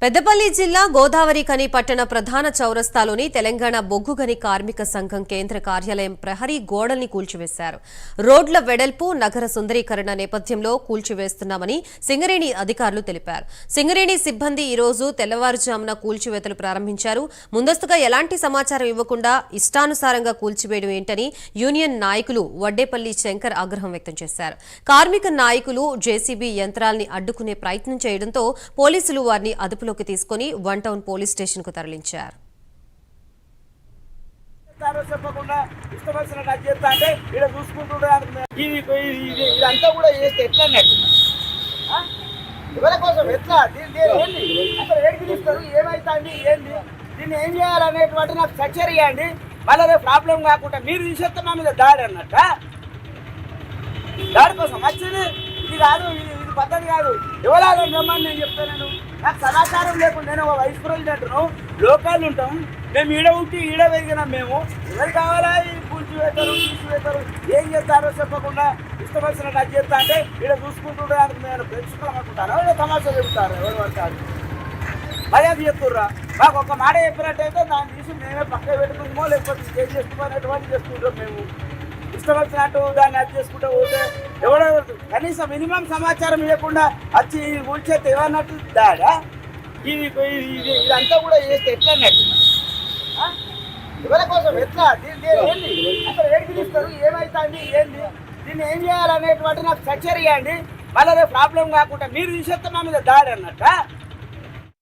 పెద్దపల్లి జిల్లా గోదావరిఖని పట్టణ ప్రధాన చౌరస్తాలోని తెలంగాణ బొగ్గుగని కార్మిక సంఘం కేంద్ర కార్యాలయం ప్రహరీ గోడల్ని కూల్చివేశారు. రోడ్ల వెడల్పు, నగర సుందరీకరణ నేపథ్యంలో కూల్చివేస్తున్నామని సింగరేణి అధికారులు తెలిపారు. సింగరేణి సిబ్బంది ఈ రోజు తెల్లవారుజామున కూల్చివేతలు ప్రారంభించారు. ముందస్తుగా ఎలాంటి సమాచారం ఇవ్వకుండా ఇష్టానుసారంగా కూల్చివేయడం ఏంటని యూనియన్ నాయకులు వడ్డేపల్లి శంకర్ ఆగ్రహం వ్యక్తం చేశారు. కార్మిక నాయకులు జేసీబీ యంత్రాల్ని అడ్డుకునే ప్రయత్నం చేయడంతో పోలీసులు వారిని అదుపులోకి తీసుకుని వన్ టౌన్ పోలీస్ స్టేషన్ కు తరలించారు. దీన్ని ఏం చేయాలనేటువంటి నాకు స్ట్రక్చర్ ఇవ్వండి, మళ్ళీ రేపు ప్రాబ్లం కాకుండా మీరు తీసేస్తే మా మీద దాడి అన్నట్ట. దాడి కోసం వచ్చింది ఇది కాదు, ఇది పద్ధతి కాదు. ఎవరాలో రమ్మని నేను చెప్తాను. నాకు సమాచారం లేకుండా నేను ఒక వైస్ ప్రెసిడెంట్ను, లోకల్ ఉంటాం మేము, ఈడ ఉంటే ఈడ పెరిగినాం మేము. ఎవరు కావాలా కూల్చివేస్తారు, తీసివేస్తారు, ఏం చేస్తారో చెప్పకుండా ఇష్టం వచ్చినట్టు అది చేస్తా అంటే ఈడ చూసుకుంటుంటే నేను ప్రేక్షకులు అనుకుంటాను, తమాషా చెబుతారు ఎవరు పడతారు. మర్యాద చెప్తుర్రా, మాకు ఒక మాట చెప్పినట్టయితే దాన్ని తీసి మేమే పక్క పెట్టుకుంటామో లేకపోతే ఏం చేసుకునేటువంటి చేసుకుంటాం. మేము ఇష్టం వచ్చినట్టు దాన్ని అది చేసుకుంటూ పోతే ఎవడో కనీసం మినిమం సమాచారం ఇవ్వకుండా వచ్చి కూల్చేస్తే ఏమన్నట్టు దాడా? ఇదంతా కూడా చేస్తే ఎట్లా అన్నట్టు? ఎవరి కోసం ఎట్లా? దీన్ని ఏంటి అసలు ఏడికి తీస్తారు, ఏమవుతుంది, ఏంది, దీన్ని ఏం చేయాలనేటువంటి నాకు స్ట్రక్చర్ ఇవ్వండి, మళ్ళీ రేపు ప్రాబ్లం కాకుండా మీరు తీసేస్తే మా మీద దాడి అన్నట్ట.